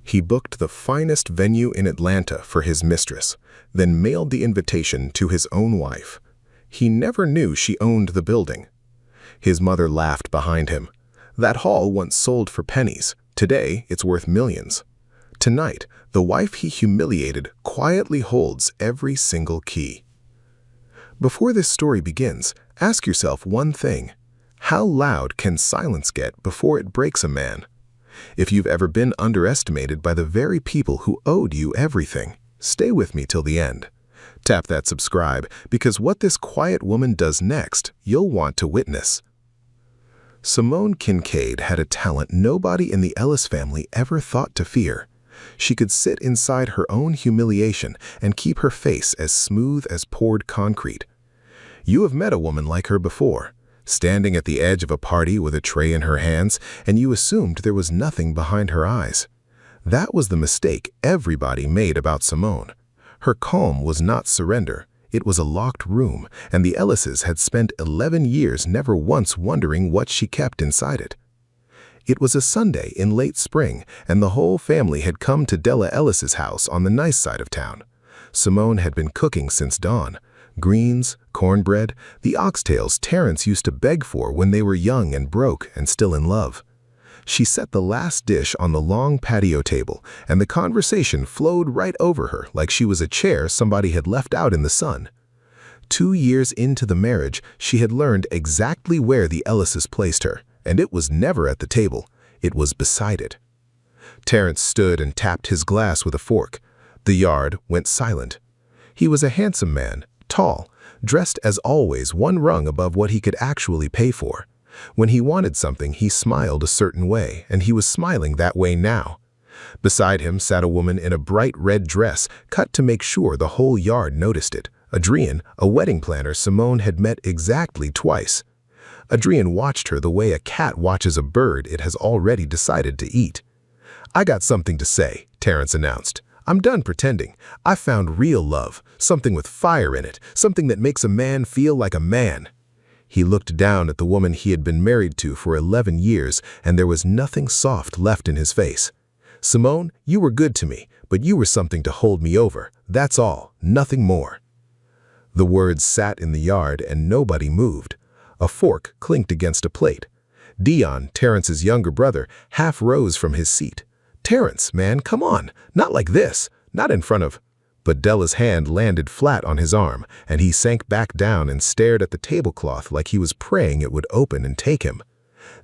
He booked the finest venue in Atlanta for his mistress, then mailed the invitation to his own wife. He never knew she owned the building. His mother laughed behind him. That hall once sold for pennies. Today, it's worth millions. Tonight, the wife he humiliated quietly holds every single key. Before this story begins, ask yourself one thing. How loud can silence get before it breaks a man? If you've ever been underestimated by the very people who owed you everything, stay with me till the end. Tap that subscribe, because what this quiet woman does next, you'll want to witness. Simone Kincaid had a talent nobody in the Ellis family ever thought to fear. She could sit inside her own humiliation and keep her face as smooth as poured concrete. You have met a woman like her before, standing at the edge of a party with a tray in her hands, and you assumed there was nothing behind her eyes. That was the mistake everybody made about Simone. Her calm was not surrender. It was a locked room, and the Ellises had spent 11 years never once wondering what she kept inside it. It was a Sunday in late spring, and the whole family had come to Della Ellis's house on the nice side of town. Simone had been cooking since dawn. Greens, cornbread, the oxtails Terence used to beg for when they were young and broke and still in love. She set the last dish on the long patio table, and the conversation flowed right over her like she was a chair somebody had left out in the sun. 2 years into the marriage, she had learned exactly where the Ellises placed her, and it was never at the table. It was beside it. Terence stood and tapped his glass with a fork. The yard went silent. He was a handsome man, tall, dressed as always one rung above what he could actually pay for. When he wanted something, he smiled a certain way, and he was smiling that way now. Beside him sat a woman in a bright red dress, cut to make sure the whole yard noticed it. Adrienne, a wedding planner Simone had met exactly twice. Adrienne watched her the way a cat watches a bird it has already decided to eat. "I got something to say," Terence announced. "I'm done pretending. I found real love, something with fire in it, something that makes a man feel like a man." He looked down at the woman he had been married to for 11 years, and there was nothing soft left in his face. "Simone, you were good to me, but you were something to hold me over. That's all, nothing more." The words sat in the yard, and nobody moved. A fork clinked against a plate. Dion, Terence's younger brother, half rose from his seat. "Terence, man, come on, not like this, not in front of—" But Della's hand landed flat on his arm, and he sank back down and stared at the tablecloth like he was praying it would open and take him.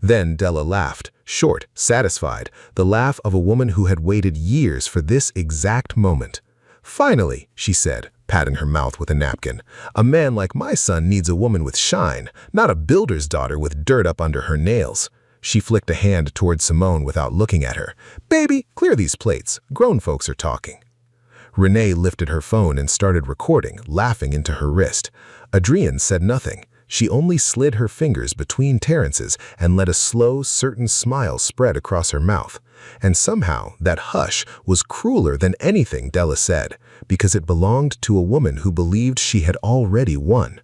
Then Della laughed, short, satisfied, the laugh of a woman who had waited years for this exact moment. "Finally," she said, patting her mouth with a napkin, "a man like my son needs a woman with shine, not a builder's daughter with dirt up under her nails." She flicked a hand toward Simone without looking at her. "Baby, clear these plates. Grown folks are talking." Renee lifted her phone and started recording, laughing into her wrist. Adrienne said nothing. She only slid her fingers between Terence's and let a slow, certain smile spread across her mouth. And somehow, that hush was crueler than anything Della said, because it belonged to a woman who believed she had already won.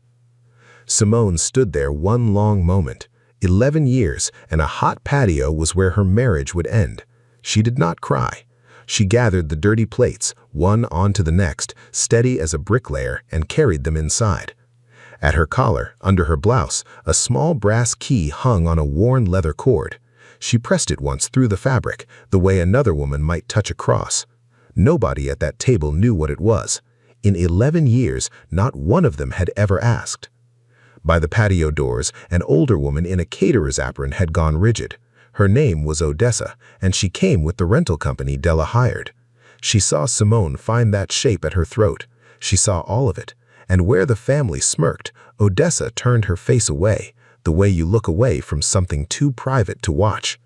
Simone stood there one long moment. 11 years, and a hot patio was where her marriage would end. She did not cry. She gathered the dirty plates, one onto the next, steady as a bricklayer, and carried them inside. At her collar, under her blouse, a small brass key hung on a worn leather cord. She pressed it once through the fabric, the way another woman might touch a cross. Nobody at that table knew what it was. In 11 years, not one of them had ever asked. By the patio doors, an older woman in a caterer's apron had gone rigid. Her name was Odessa, and she came with the rental company Della hired. She saw Simone find that shape at her throat. She saw all of it, and where the family smirked, Odessa turned her face away, the way you look away from something too private to watch.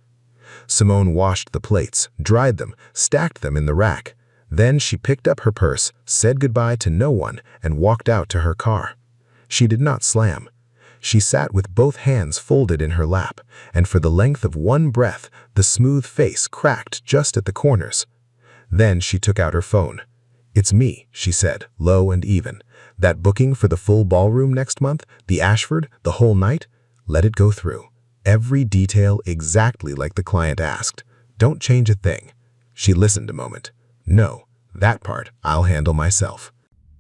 Simone washed the plates, dried them, stacked them in the rack. Then she picked up her purse, said goodbye to no one, and walked out to her car. She did not slam. She sat with both hands folded in her lap, and for the length of one breath, the smooth face cracked just at the corners. Then she took out her phone. "It's me," she said, low and even. "That booking for the full ballroom next month, the Ashford, the whole night? Let it go through. Every detail exactly like the client asked. Don't change a thing." She listened a moment. "No, that part I'll handle myself."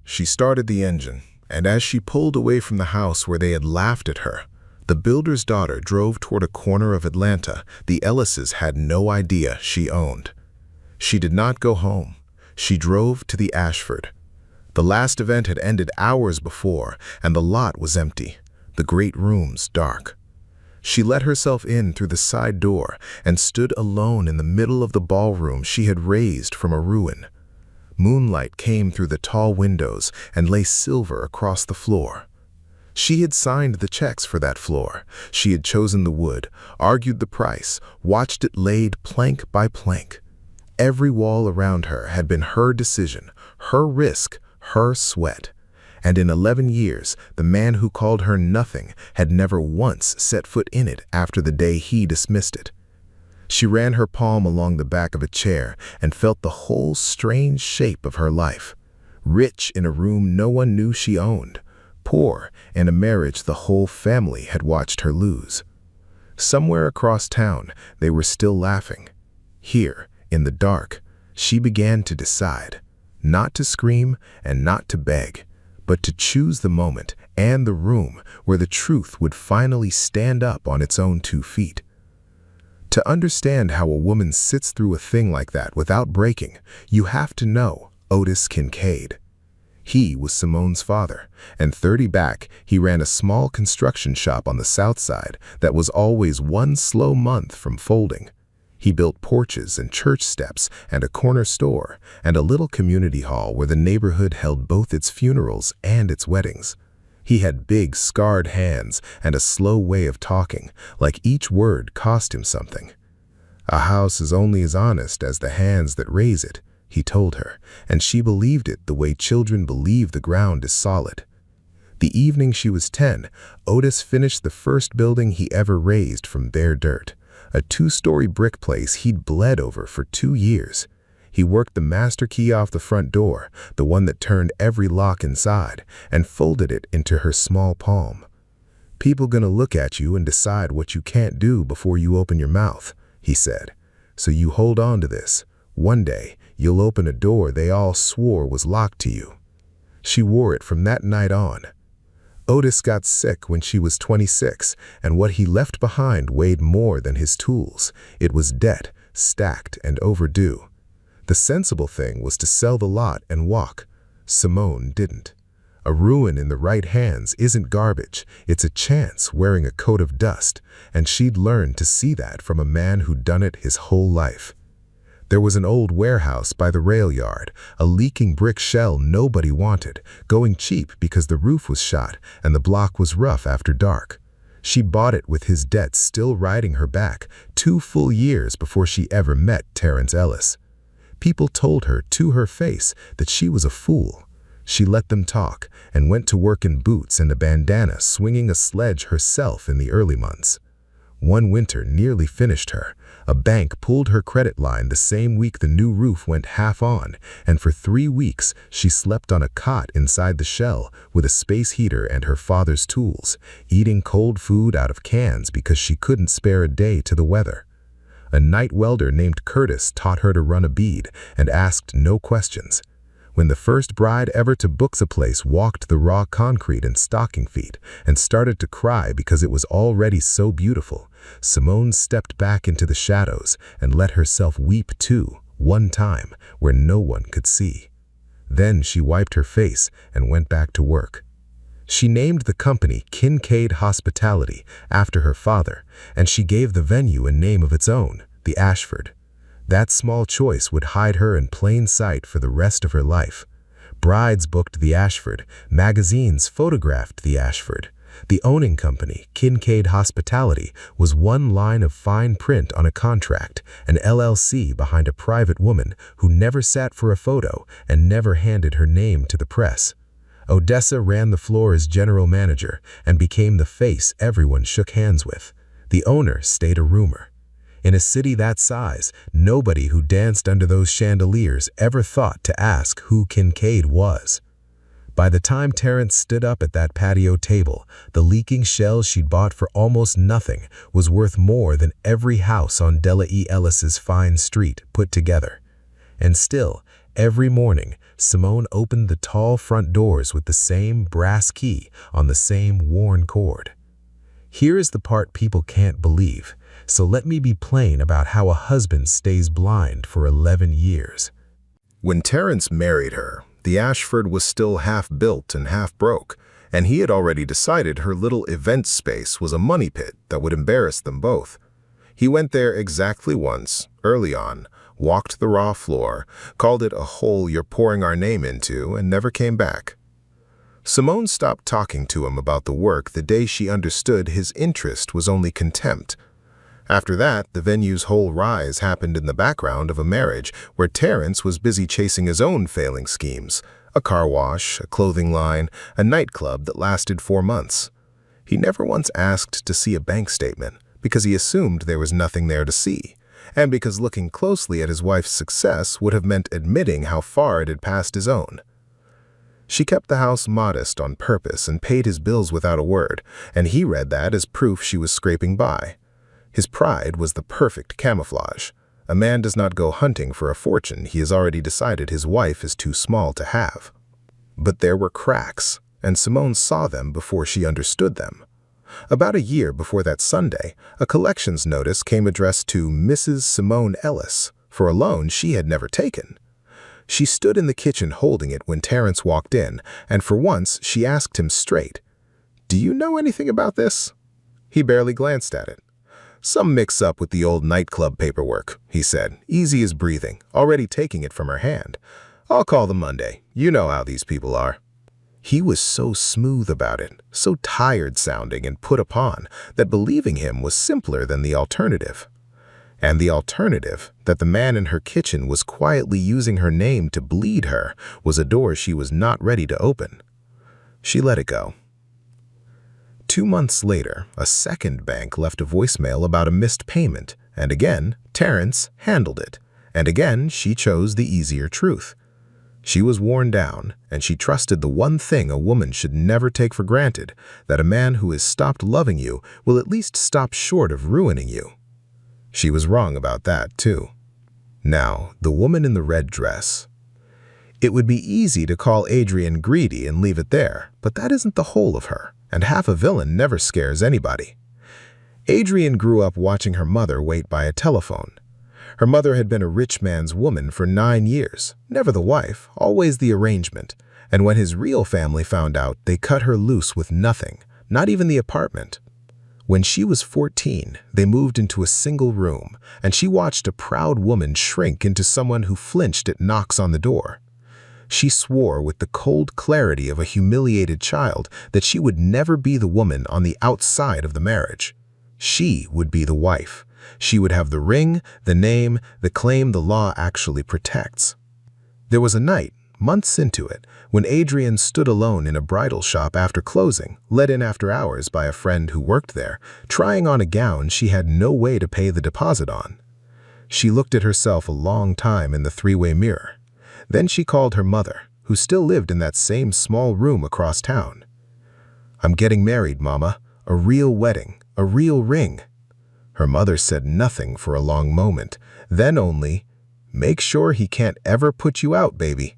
She started the engine, and as she pulled away from the house where they had laughed at her, the builder's daughter drove toward a corner of Atlanta the Ellises had no idea she owned. She did not go home. She drove to the Ashford. The last event had ended hours before, and the lot was empty, the great rooms dark. She let herself in through the side door and stood alone in the middle of the ballroom she had raised from a ruin. Moonlight came through the tall windows and lay silver across the floor. She had signed the checks for that floor. She had chosen the wood, argued the price, watched it laid plank by plank. Every wall around her had been her decision, her risk, her sweat. And in 11 years, the man who called her nothing had never once set foot in it after the day he dismissed it. She ran her palm along the back of a chair and felt the whole strange shape of her life. Rich in a room no one knew she owned. Poor in a marriage the whole family had watched her lose. Somewhere across town, they were still laughing. Here, in the dark, she began to decide, not to scream and not to beg, but to choose the moment and the room where the truth would finally stand up on its own 2 feet. To understand how a woman sits through a thing like that without breaking, you have to know Otis Kincaid. He was Simone's father, and 30 back, he ran a small construction shop on the south side that was always one slow month from folding. He built porches and church steps and a corner store and a little community hall where the neighborhood held both its funerals and its weddings. He had big, scarred hands and a slow way of talking, like each word cost him something. "A house is only as honest as the hands that raise it," he told her, and she believed it the way children believe the ground is solid. The evening she was 10, Otis finished the first building he ever raised from bare dirt, a 2-story brick place he'd bled over for 2 years. He worked the master key off the front door, the one that turned every lock inside, and folded it into her small palm. "People gonna look at you and decide what you can't do before you open your mouth," he said. "So you hold on to this. One day, you'll open a door they all swore was locked to you." She wore it from that night on. Otis got sick when she was 26, and what he left behind weighed more than his tools. It was debt, stacked and overdue. The sensible thing was to sell the lot and walk. Simone didn't. A ruin in the right hands isn't garbage, it's a chance wearing a coat of dust, and she'd learned to see that from a man who'd done it his whole life. There was an old warehouse by the rail yard, a leaking brick shell nobody wanted, going cheap because the roof was shot and the block was rough after dark. She bought it with his debt still riding her back, 2 full years before she ever met Terrence Ellis. People told her to her face that she was a fool. She let them talk and went to work in boots and a bandana, swinging a sledge herself in the early months. One winter nearly finished her. A bank pulled her credit line the same week the new roof went half on, and for 3 weeks she slept on a cot inside the shell with a space heater and her father's tools, eating cold food out of cans because she couldn't spare a day to the weather. A night welder named Curtis taught her to run a bead and asked no questions. When the first bride ever to book a place walked the raw concrete in stocking feet and started to cry because it was already so beautiful, Simone stepped back into the shadows and let herself weep too, one time, where no one could see. Then she wiped her face and went back to work. She named the company Kincaid Hospitality after her father, and she gave the venue a name of its own, the Ashford. That small choice would hide her in plain sight for the rest of her life. Brides booked the Ashford, magazines photographed the Ashford. The owning company, Kincaid Hospitality, was one line of fine print on a contract, an LLC behind a private woman who never sat for a photo and never handed her name to the press. Odessa ran the floor as general manager and became the face everyone shook hands with. The owner stayed a rumor. In a city that size, nobody who danced under those chandeliers ever thought to ask who Kincaid was. By the time Terrence stood up at that patio table, the leaking shell she'd bought for almost nothing was worth more than every house on Della E. Ellis's fine street put together. And still, every morning, Simone opened the tall front doors with the same brass key on the same worn cord. Here is the part people can't believe, so let me be plain about how a husband stays blind for 11 years. When Terence married her, the Ashford was still half built and half broke, and he had already decided her little event space was a money pit that would embarrass them both. He went there exactly once, early on, walked the raw floor, called it a hole you're pouring our name into, and never came back. Simone stopped talking to him about the work the day she understood his interest was only contempt. After that, the venue's whole rise happened in the background of a marriage where Terence was busy chasing his own failing schemes, a car wash, a clothing line, a nightclub that lasted 4 months. He never once asked to see a bank statement because he assumed there was nothing there to see, and because looking closely at his wife's success would have meant admitting how far it had passed his own. She kept the house modest on purpose and paid his bills without a word, and he read that as proof she was scraping by. His pride was the perfect camouflage. A man does not go hunting for a fortune he has already decided his wife is too small to have. But there were cracks, and Simone saw them before she understood them. About a year before that Sunday, a collections notice came addressed to Mrs. Simone Ellis for a loan she had never taken. She stood in the kitchen holding it when Terence walked in, and for once she asked him straight, "Do you know anything about this?" He barely glanced at it. "Some mix-up with the old nightclub paperwork," he said, easy as breathing, already taking it from her hand. "I'll call them Monday. You know how these people are." He was so smooth about it, so tired-sounding and put upon, that believing him was simpler than the alternative. And the alternative, that the man in her kitchen was quietly using her name to bleed her, was a door she was not ready to open. She let it go. 2 months later, a second bank left a voicemail about a missed payment, and again, Terence handled it, and again she chose the easier truth. She was worn down, and she trusted the one thing a woman should never take for granted, that a man who has stopped loving you will at least stop short of ruining you. She was wrong about that, too. Now, the woman in the red dress. It would be easy to call Adrienne greedy and leave it there, but that isn't the whole of her, and half a villain never scares anybody. Adrienne grew up watching her mother wait by a telephone. Her mother had been a rich man's woman for 9 years, never the wife, always the arrangement, and when his real family found out, they cut her loose with nothing, not even the apartment. When she was 14, they moved into a single room, and she watched a proud woman shrink into someone who flinched at knocks on the door. She swore with the cold clarity of a humiliated child that she would never be the woman on the outside of the marriage. She would be the wife. She would have the ring, the name, the claim the law actually protects. There was a night, months into it, when Adrienne stood alone in a bridal shop after closing, let in after hours by a friend who worked there, trying on a gown she had no way to pay the deposit on. She looked at herself a long time in the three-way mirror. Then she called her mother, who still lived in that same small room across town. "I'm getting married, Mama. A real wedding, a real ring." Her mother said nothing for a long moment, then only, "Make sure he can't ever put you out, baby."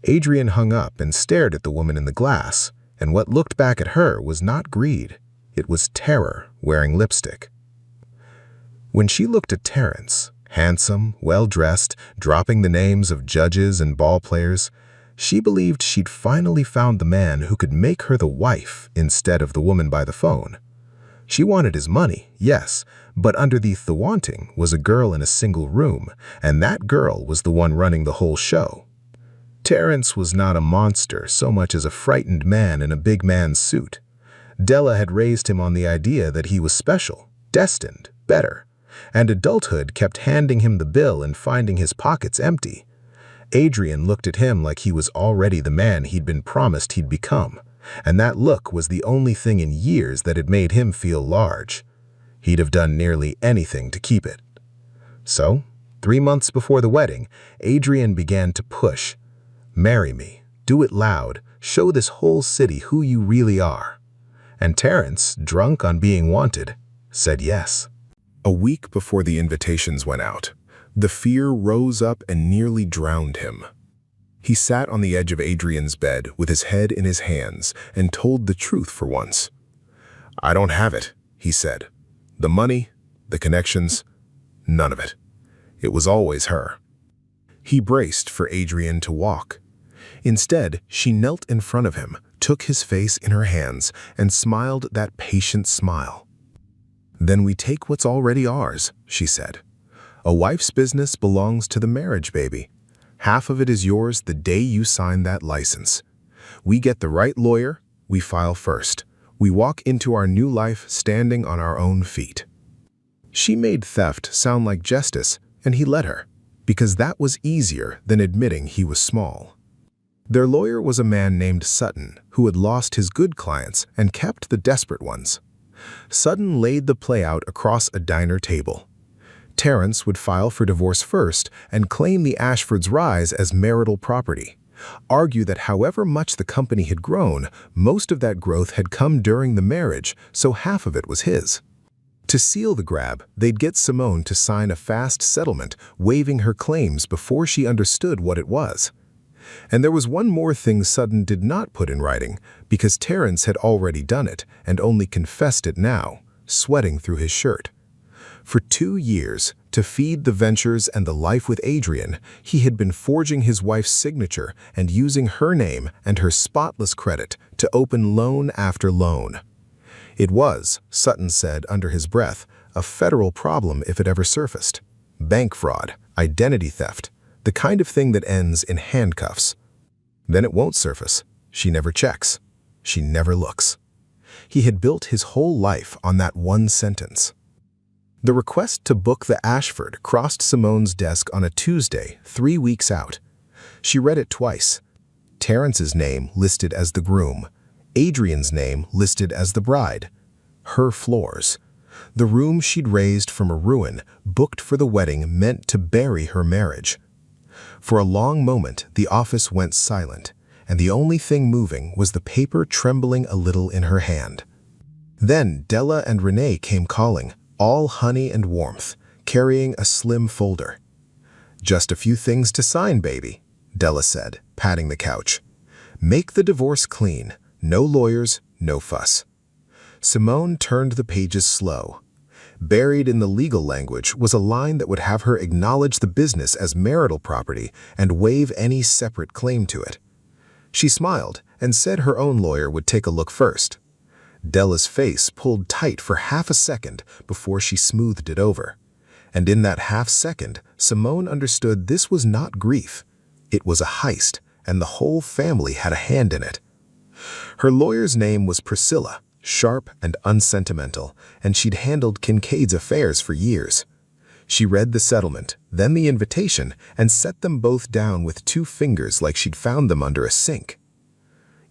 Adrienne hung up and stared at the woman in the glass, and what looked back at her was not greed. It was terror wearing lipstick. When she looked at Terence, handsome, well-dressed, dropping the names of judges and ball players, she believed she'd finally found the man who could make her the wife instead of the woman by the phone. She wanted his money, yes, but underneath the wanting was a girl in a single room, and that girl was the one running the whole show. Terence was not a monster so much as a frightened man in a big man's suit. Della had raised him on the idea that he was special, destined, better, and adulthood kept handing him the bill and finding his pockets empty. Adrienne looked at him like he was already the man he'd been promised he'd become, and that look was the only thing in years that had made him feel large. He'd have done nearly anything to keep it. So, 3 months before the wedding, Adrienne began to push. "Marry me, do it loud, show this whole city who you really are." And Terence, drunk on being wanted, said yes. A week before the invitations went out, The fear rose up and nearly drowned him. He sat on the edge of Adrian's bed with his head in his hands and told the truth for once. "I don't have it," he said. "The money, the connections, none of it. It was always her." He braced for Adrian to walk. Instead, she knelt in front of him, took his face in her hands, and smiled that patient smile. "Then we take what's already ours," she said. "A wife's business belongs to the marriage baby. Half of it is yours the day you sign that license. We get the right lawyer, we file first. We walk into our new life standing on our own feet." She made theft sound like justice, and he let her, because that was easier than admitting he was small. Their lawyer was a man named Sutton, who had lost his good clients and kept the desperate ones. Sutton laid the play out across a diner table. Terence would file for divorce first and claim the Ashfords' rise as marital property, argue that however much the company had grown, most of that growth had come during the marriage, so half of it was his. To seal the grab, they'd get Simone to sign a fast settlement, waiving her claims before she understood what it was. And there was one more thing Sutton did not put in writing, because Terence had already done it and only confessed it now, sweating through his shirt. For 2 years, to feed the ventures and the life with Adrian, he had been forging his wife's signature and using her name and her spotless credit to open loan after loan. It was, Sutton said under his breath, a federal problem if it ever surfaced. Bank fraud, identity theft, the kind of thing that ends in handcuffs. Then it won't surface. She never checks. She never looks. He had built his whole life on that one sentence. The request to book the Ashford crossed Simone's desk on a Tuesday, 3 weeks out. She read it twice. Terence's name listed as the groom, Adrian's name listed as the bride. Her floors. The room she'd raised from a ruin, booked for the wedding meant to bury her marriage. For a long moment, the office went silent, and the only thing moving was the paper trembling a little in her hand. Then Della and Renee came calling, all honey and warmth, carrying a slim folder. "Just a few things to sign, baby," Della said, patting the couch. "Make the divorce clean. No lawyers, no fuss." Simone turned the pages slow. Buried in the legal language was a line that would have her acknowledge the business as marital property and waive any separate claim to it. She smiled and said her own lawyer would take a look first. Della's face pulled tight for half a second before she smoothed it over. And in that half second, Simone understood this was not grief. It was a heist, and the whole family had a hand in it. Her lawyer's name was Priscilla, sharp and unsentimental, and she'd handled Kincaid's affairs for years. She read the settlement, then the invitation, and set them both down with 2 fingers like she'd found them under a sink.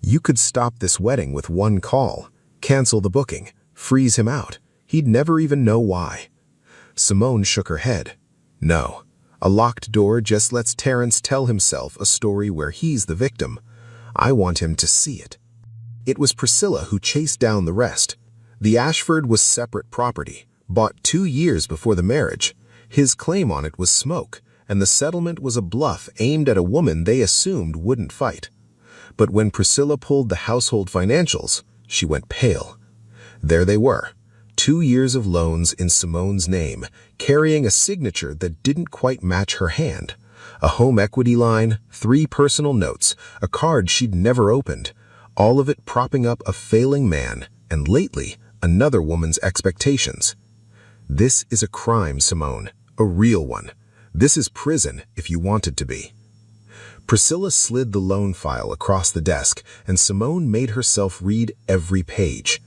You could stop this wedding with one call, cancel the booking, freeze him out. He'd never even know why. Simone shook her head. No, a locked door just lets Terence tell himself a story where he's the victim. I want him to see it. It was Priscilla who chased down the rest. The Ashford was separate property, bought 2 years before the marriage. His claim on it was smoke, and the settlement was a bluff aimed at a woman they assumed wouldn't fight. But when Priscilla pulled the household financials, she went pale. There they were, 2 years of loans in Simone's name, carrying a signature that didn't quite match her hand. A home equity line, 3 personal notes, a card she'd never opened, all of it propping up a failing man, and lately, another woman's expectations. This is a crime, Simone, a real one. This is prison if you want it to be. Priscilla slid the loan file across the desk, and Simone made herself read every page.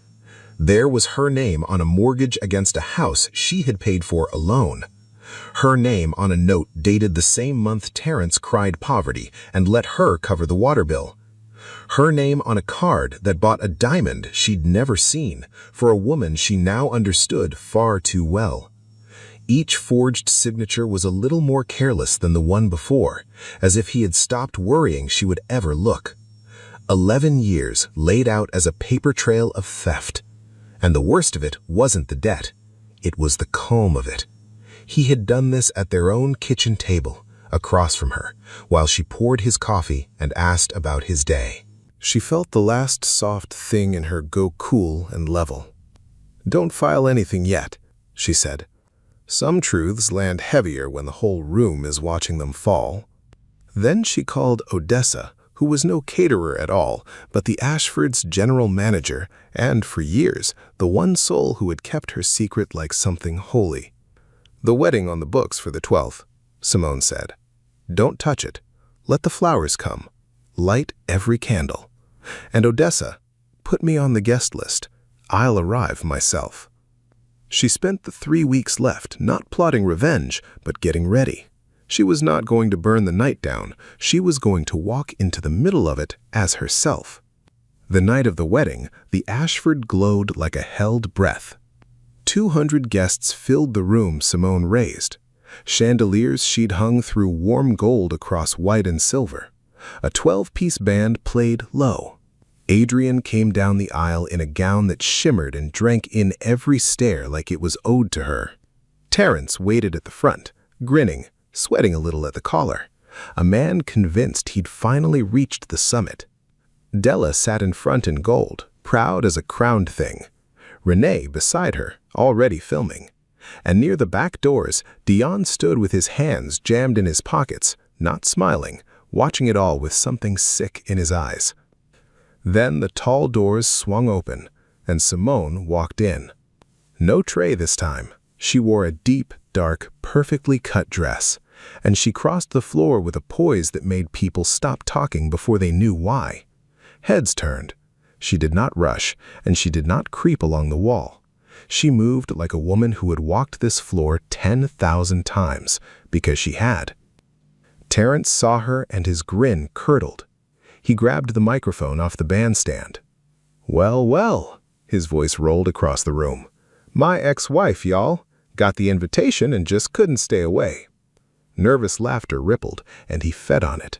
There was her name on a mortgage against a house she had paid for alone. Her name on a note dated the same month Terence cried poverty and let her cover the water bill. Her name on a card that bought a diamond she'd never seen for a woman she now understood far too well. Each forged signature was a little more careless than the one before, as if he had stopped worrying she would ever look. 11 years laid out as a paper trail of theft. And the worst of it wasn't the debt. It was the calm of it. He had done this at their own kitchen table, across from her, while she poured his coffee and asked about his day. She felt the last soft thing in her go cool and level. "Don't file anything yet," she said. "Some truths land heavier when the whole room is watching them fall." Then she called Odessa, who was no caterer at all, but the Ashfords' general manager, and for years, the one soul who had kept her secret like something holy. "The wedding on the books for the 12th, Simone said. "Don't touch it. Let the flowers come. Light every candle. And Odessa, put me on the guest list. I'll arrive myself." She spent the 3 weeks left not plotting revenge, but getting ready. She was not going to burn the night down. She was going to walk into the middle of it as herself. The night of the wedding, the Ashford glowed like a held breath. 200 guests filled the room Simone raised. Chandeliers she'd hung through warm gold across white and silver. A 12-piece band played low. Adrian came down the aisle in a gown that shimmered and drank in every stare like it was owed to her. Terence waited at the front, grinning, sweating a little at the collar, a man convinced he'd finally reached the summit. Della sat in front in gold, proud as a crowned thing. Renee beside her, already filming. And near the back doors, Dion stood with his hands jammed in his pockets, not smiling, watching it all with something sick in his eyes. Then the tall doors swung open, and Simone walked in. No tray this time. She wore a deep, dark, perfectly cut dress, and she crossed the floor with a poise that made people stop talking before they knew why. Heads turned. She did not rush, and she did not creep along the wall. She moved like a woman who had walked this floor 10,000 times, because she had. Terence saw her and his grin curdled. He grabbed the microphone off the bandstand. "Well, well," his voice rolled across the room. "My ex-wife, y'all. Got the invitation and just couldn't stay away." Nervous laughter rippled, and he fed on it.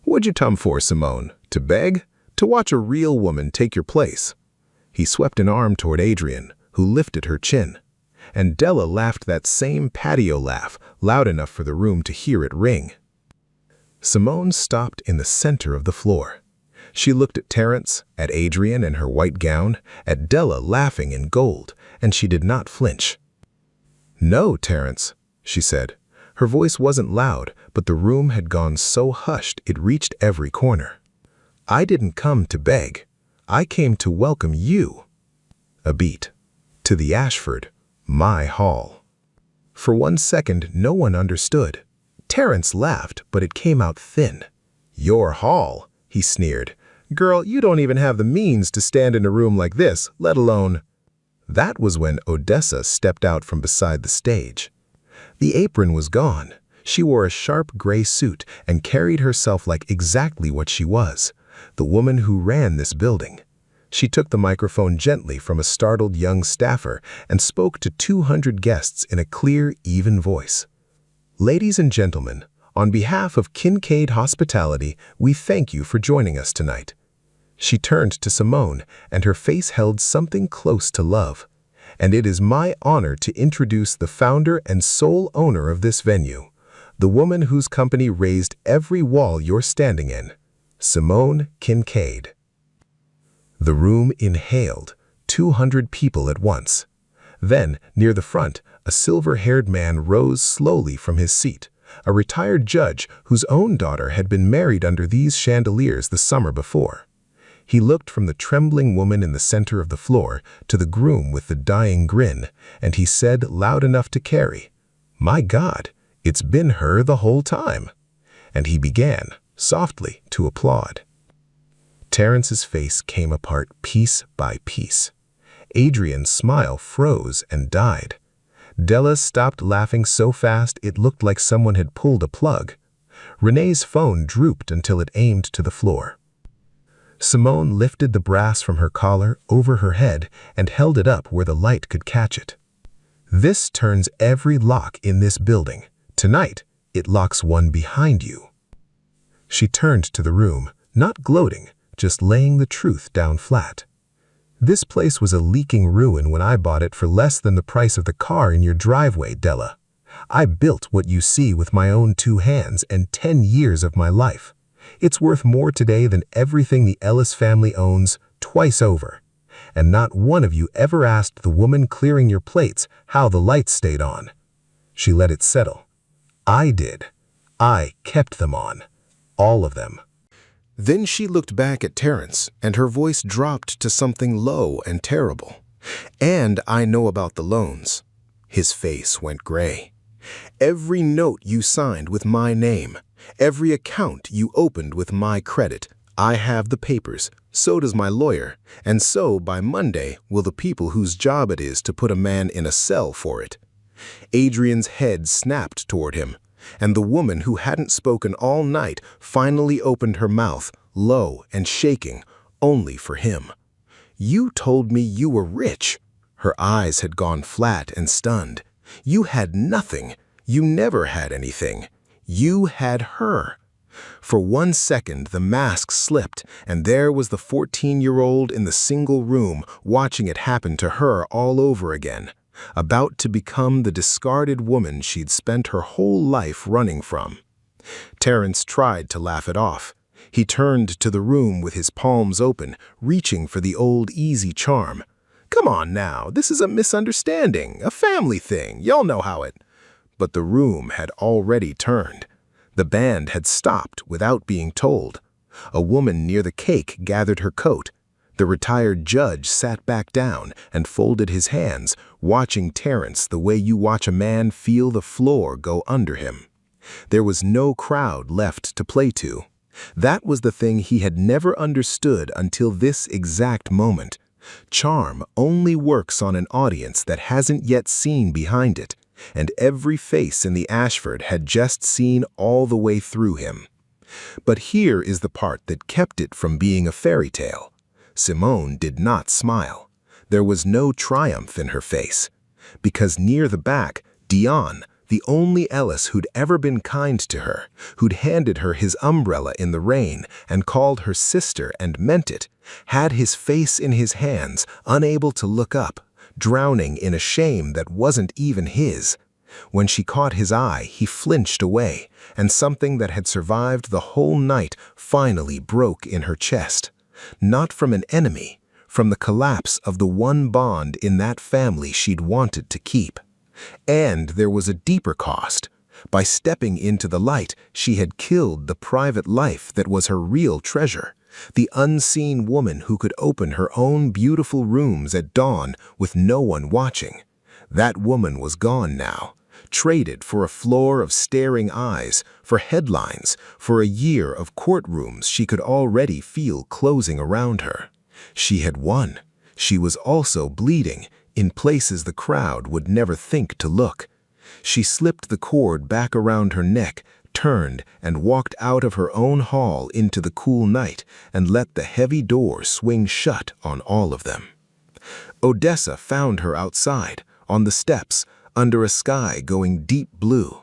"What'd you come for, Simone? To beg? To watch a real woman take your place?" He swept an arm toward Adrian, who lifted her chin. And Della laughed that same patio laugh, loud enough for the room to hear it ring. Simone stopped in the center of the floor. She looked at Terence, at Adrian in her white gown, at Della laughing in gold, and she did not flinch. "No, Terence," she said. Her voice wasn't loud, but the room had gone so hushed it reached every corner. "I didn't come to beg. I came to welcome you." A beat. To the Ashford, my hall. For 1 second, no one understood. Terence laughed, but it came out thin. "Your hall," he sneered. "Girl, you don't even have the means to stand in a room like this, let alone—" That was when Odessa stepped out from beside the stage. The apron was gone. She wore a sharp gray suit and carried herself like exactly what she was, the woman who ran this building. She took the microphone gently from a startled young staffer and spoke to 200 guests in a clear, even voice. "Ladies and gentlemen, on behalf of Kincaid Hospitality, we thank you for joining us tonight." She turned to Simone, and her face held something close to love. "And it is my honor to introduce the founder and sole owner of this venue, the woman whose company raised every wall you're standing in, Simone Kincaid." The room inhaled, 200 people at once. Then, near the front, a silver-haired man rose slowly from his seat, a retired judge whose own daughter had been married under these chandeliers the summer before. He looked from the trembling woman in the center of the floor to the groom with the dying grin, and he said loud enough to carry, "My God, it's been her the whole time." And he began, softly, to applaud. Terence's face came apart piece by piece. Adrian's smile froze and died. Della stopped laughing so fast it looked like someone had pulled a plug. Renee's phone drooped until it aimed to the floor. Simone lifted the brass from her collar over her head and held it up where the light could catch it. "This turns every lock in this building. Tonight, it locks one behind you." She turned to the room, not gloating, just laying the truth down flat. "This place was a leaking ruin when I bought it for less than the price of the car in your driveway, Della. I built what you see with my own 2 hands and 10 years of my life. It's worth more today than everything the Ellis family owns, twice over. And not one of you ever asked the woman clearing your plates how the lights stayed on. She let it settle. I did. I kept them on. All of them. Then she looked back at Terence, and her voice dropped to something low and terrible. And I know about the loans. His face went gray. Every note you signed with my name, every account you opened with my credit, I have the papers, so does my lawyer, and so by Monday will the people whose job it is to put a man in a cell for it. Adrian's head snapped toward him, and the woman who hadn't spoken all night finally opened her mouth, low and shaking, only for him. You told me you were rich. Her eyes had gone flat and stunned. You had nothing. You never had anything. You had her. For 1 second, the mask slipped, and there was the 14-year-old in the single room watching it happen to her all over again, about to become the discarded woman she'd spent her whole life running from. Terence tried to laugh it off. He turned to the room with his palms open, reaching for the old easy charm. Come on now, this is a misunderstanding, a family thing, y'all know how it. But the room had already turned. The band had stopped without being told. A woman near the cake gathered her coat. The retired judge sat back down and folded his hands, watching Terence the way you watch a man feel the floor go under him. There was no crowd left to play to. That was the thing he had never understood until this exact moment. Charm only works on an audience that hasn't yet seen behind it, and every face in the Ashford had just seen all the way through him. But here is the part that kept it from being a fairy tale. Simone did not smile. There was no triumph in her face. Because near the back, Dion, the only Ellis who'd ever been kind to her, who'd handed her his umbrella in the rain and called her sister and meant it, had his face in his hands, unable to look up, drowning in a shame that wasn't even his. When she caught his eye, he flinched away, and something that had survived the whole night finally broke in her chest. Not from an enemy, from the collapse of the one bond in that family she'd wanted to keep. And there was a deeper cost. By stepping into the light, she had killed the private life that was her real treasure, the unseen woman who could open her own beautiful rooms at dawn with no one watching. That woman was gone now, traded for a floor of staring eyes, for headlines, for a year of courtrooms she could already feel closing around her. She had won. She was also bleeding, in places the crowd would never think to look. She slipped the cord back around her neck, turned, and walked out of her own hall into the cool night and let the heavy door swing shut on all of them. Odessa found her outside, on the steps, under a sky going deep blue.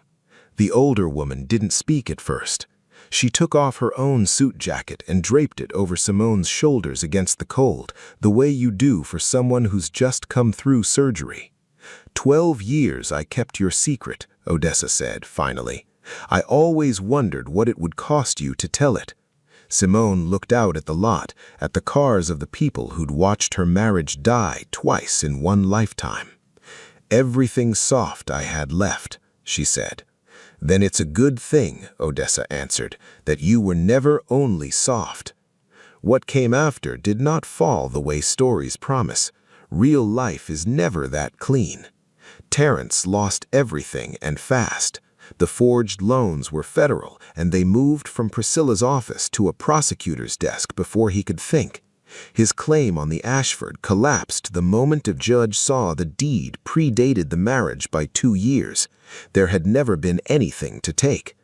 The older woman didn't speak at first. She took off her own suit jacket and draped it over Simone's shoulders against the cold, the way you do for someone who's just come through surgery. 12 years I kept your secret, Odessa said, finally. I always wondered what it would cost you to tell it. Simone looked out at the lot, at the cars of the people who'd watched her marriage die twice in one lifetime. Everything soft I had left, she said. Then it's a good thing, Odessa answered, that you were never only soft. What came after did not fall the way stories promise. Real life is never that clean. Terence lost everything and fast. The forged loans were federal, and they moved from Priscilla's office to a prosecutor's desk before he could think. His claim on the Ashford collapsed the moment a judge saw the deed predated the marriage by 2 years. There had never been anything to take.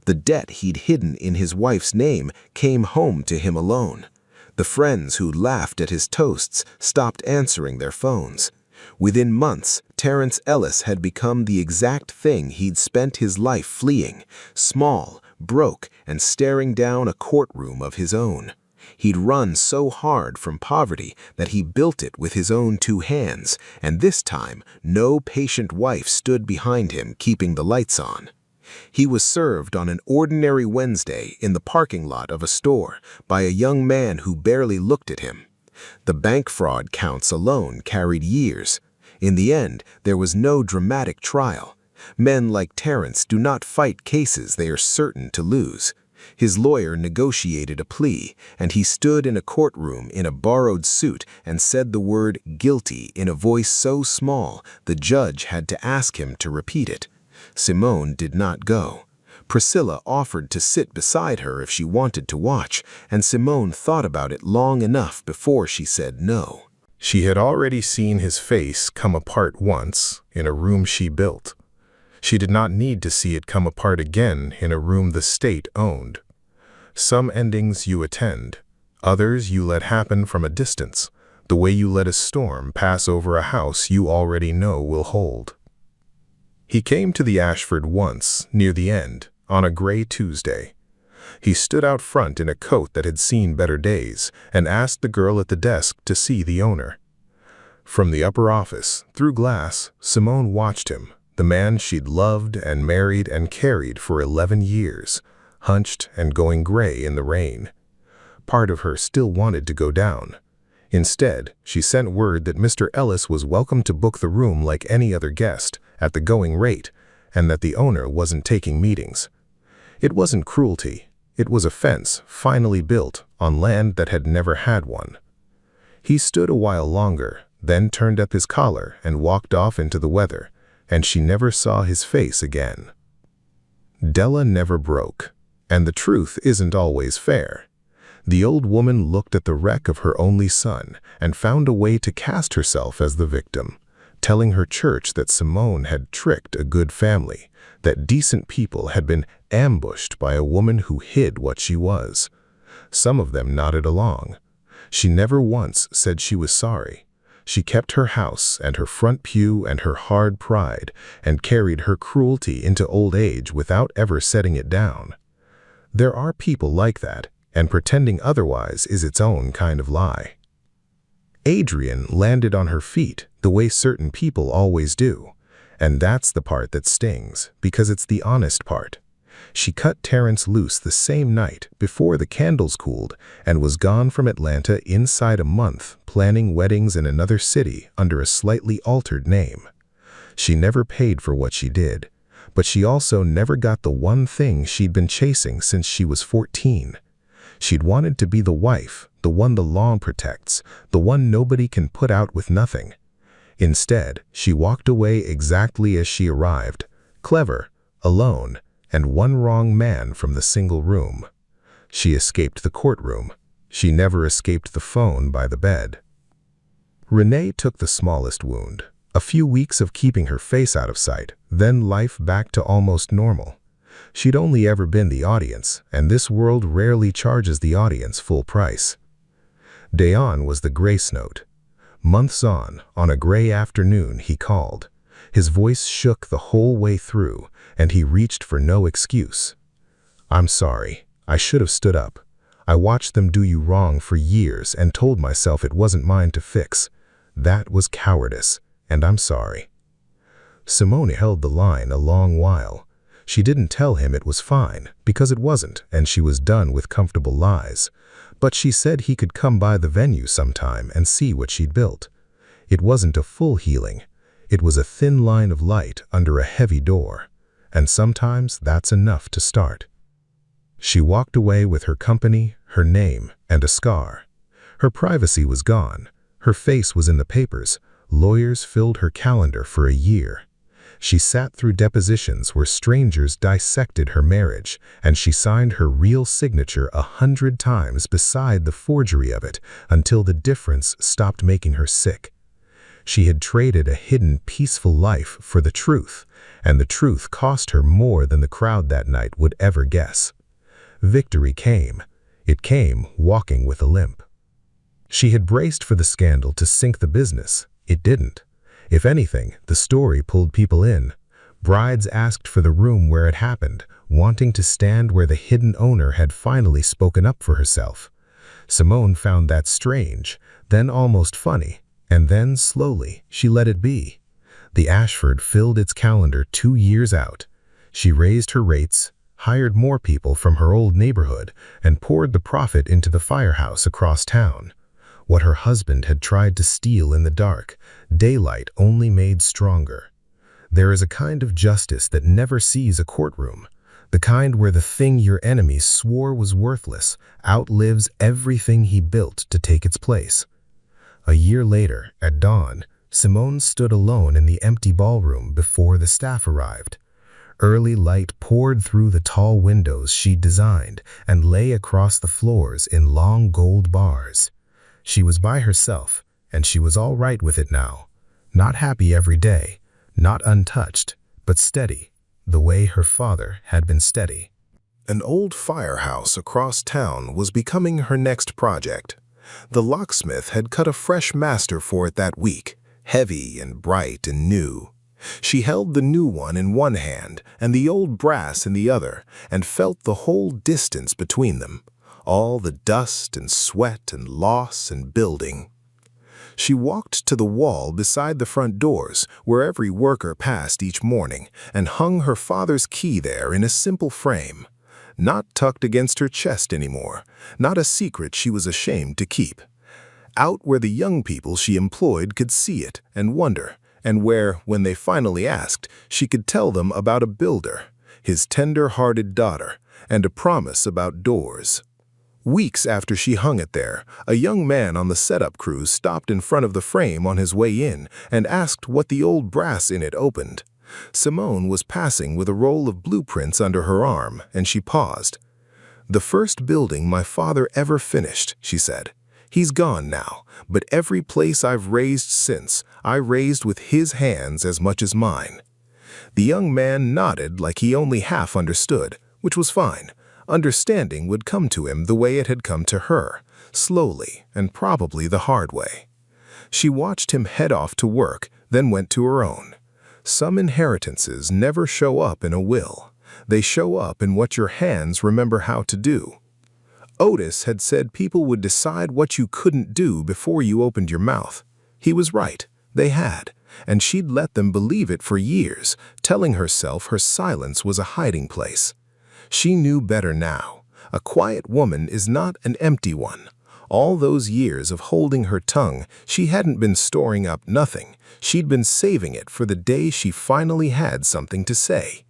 The debt he'd hidden in his wife's name came home to him alone. The friends who laughed at his toasts stopped answering their phones. Within months, Terence Ellis had become the exact thing he'd spent his life fleeing, small, broke, and staring down a courtroom of his own. He'd run so hard from poverty that he built it with his own 2 hands, and this time no patient wife stood behind him keeping the lights on. He was served on an ordinary Wednesday in the parking lot of a store by a young man who barely looked at him. The bank fraud counts alone carried years. In the end, there was no dramatic trial. Men like Terence do not fight cases they are certain to lose. His lawyer negotiated a plea, and he stood in a courtroom in a borrowed suit and said the word guilty in a voice so small the judge had to ask him to repeat it. Simone did not go. Priscilla offered to sit beside her if she wanted to watch, and Simone thought about it long enough before she said no. She had already seen his face come apart once in a room she built. She did not need to see it come apart again in a room the state owned. Some endings you attend, others you let happen from a distance, the way you let a storm pass over a house you already know will hold. He came to the Ashford once, near the end, on a gray Tuesday. He stood out front in a coat that had seen better days and asked the girl at the desk to see the owner. From the upper office, through glass, Simone watched him, the man she'd loved and married and carried for 11 years, hunched and going gray in the rain. Part of her still wanted to go down. Instead, she sent word that Mr. Ellis was welcome to book the room like any other guest, at the going rate, and that the owner wasn't taking meetings. It wasn't cruelty. It was a fence, finally built, on land that had never had one. He stood a while longer, then turned up his collar and walked off into the weather, and she never saw his face again. Della never broke, and the truth isn't always fair. The old woman looked at the wreck of her only son and found a way to cast herself as the victim, telling her church that Simone had tricked a good family, that decent people had been ambushed by a woman who hid what she was. Some of them nodded along. She never once said she was sorry. She kept her house and her front pew and her hard pride and carried her cruelty into old age without ever setting it down. There are people like that, and pretending otherwise is its own kind of lie. Adrian landed on her feet the way certain people always do, and that's the part that stings, because it's the honest part. She cut Terence loose the same night before the candles cooled and was gone from Atlanta inside a month, planning weddings in another city under a slightly altered name. She never paid for what she did, but she also never got the one thing she'd been chasing since she was 14. She'd wanted to be the wife, the one the law protects, the one nobody can put out with nothing. Instead, she walked away exactly as she arrived, clever, alone, and one wrong man from the single room. She escaped the courtroom. She never escaped the phone by the bed. Renee took the smallest wound, a few weeks of keeping her face out of sight, then life back to almost normal. She'd only ever been the audience, and this world rarely charges the audience full price. Dayon was the grace note. Months on a gray afternoon, he called. His voice shook the whole way through, and he reached for no excuse. "I'm sorry. I should have stood up. I watched them do you wrong for years and told myself it wasn't mine to fix. That was cowardice, and I'm sorry." Simone held the line a long while. She didn't tell him it was fine, because it wasn't, and she was done with comfortable lies. But she said he could come by the venue sometime and see what she'd built. It wasn't a full healing. It was a thin line of light under a heavy door, and sometimes that's enough to start. She walked away with her company, her name, and a scar. Her privacy was gone. Her face was in the papers. Lawyers filled her calendar for a year. She sat through depositions where strangers dissected her marriage, and she signed her real signature 100 times beside the forgery of it until the difference stopped making her sick. She had traded a hidden, peaceful life for the truth, and the truth cost her more than the crowd that night would ever guess. Victory came. It came walking with a limp. She had braced for the scandal to sink the business. It didn't. If anything, the story pulled people in. Brides asked for the room where it happened, wanting to stand where the hidden owner had finally spoken up for herself. Simone found that strange, then almost funny, and then, slowly, she let it be. The Ashford filled its calendar 2 years out. She raised her rates, hired more people from her old neighborhood, and poured the profit into the firehouse across town. What her husband had tried to steal in the dark, daylight only made stronger. There is a kind of justice that never sees a courtroom, the kind where the thing your enemies swore was worthless outlives everything he built to take its place. A year later, at dawn, Simone stood alone in the empty ballroom before the staff arrived. Early light poured through the tall windows she'd designed and lay across the floors in long gold bars. She was by herself, and she was all right with it now. Not happy every day, not untouched, but steady, the way her father had been steady. An old firehouse across town was becoming her next project. The locksmith had cut a fresh master for it that week, heavy and bright and new. She held the new one in one hand and the old brass in the other, and felt the whole distance between them, all the dust and sweat and loss and building. She walked to the wall beside the front doors, where every worker passed each morning, and hung her father's key there in a simple frame, not tucked against her chest anymore, not a secret she was ashamed to keep. Out where the young people she employed could see it and wonder, and where, when they finally asked, she could tell them about a builder, his tender-hearted daughter, and a promise about doors. Weeks after she hung it there, a young man on the setup crew stopped in front of the frame on his way in and asked what the old brass in it opened. Simone was passing with a roll of blueprints under her arm, and she paused. "The first building my father ever finished," she said. "He's gone now, but every place I've raised since, I raised with his hands as much as mine." The young man nodded like he only half understood, which was fine. Understanding would come to him the way it had come to her, slowly and probably the hard way. She watched him head off to work, then went to her own. Some inheritances never show up in a will. They show up in what your hands remember how to do. Otis had said people would decide what you couldn't do before you opened your mouth. He was right, they had, and she'd let them believe it for years, telling herself her silence was a hiding place. She knew better now. A quiet woman is not an empty one. All those years of holding her tongue, she hadn't been storing up nothing. She'd been saving it for the day she finally had something to say.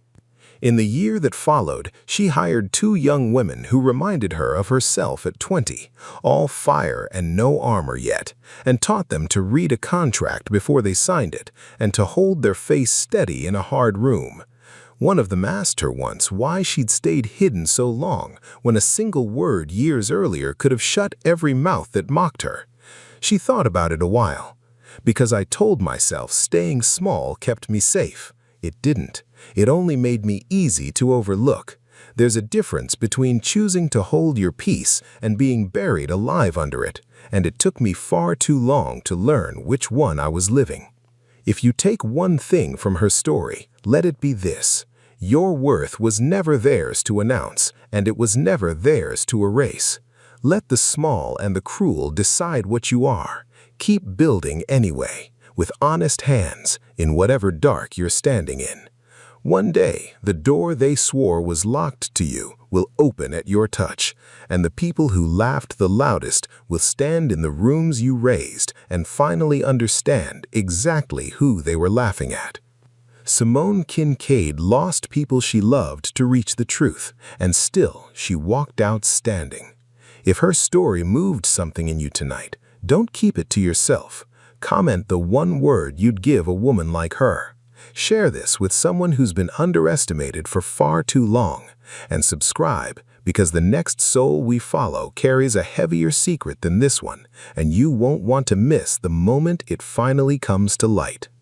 In the year that followed, she hired 2 young women who reminded her of herself at 20, all fire and no armor yet, and taught them to read a contract before they signed it and to hold their face steady in a hard room. One of them asked her once why she'd stayed hidden so long when a single word years earlier could have shut every mouth that mocked her. She thought about it a while. "Because I told myself staying small kept me safe. It didn't. It only made me easy to overlook. There's a difference between choosing to hold your peace and being buried alive under it, and it took me far too long to learn which one I was living." If you take one thing from her story, let it be this: your worth was never theirs to announce, and it was never theirs to erase. Let the small and the cruel decide what you are. Keep building anyway, with honest hands, in whatever dark you're standing in. One day, the door they swore was locked to you will open at your touch, and the people who laughed the loudest will stand in the rooms you raised and finally understand exactly who they were laughing at. Simone Kincaid lost people she loved to reach the truth, and still she walked out standing. If her story moved something in you tonight, don't keep it to yourself. Comment the one word you'd give a woman like her. Share this with someone who's been underestimated for far too long, and subscribe because the next soul we follow carries a heavier secret than this one, and you won't want to miss the moment it finally comes to light.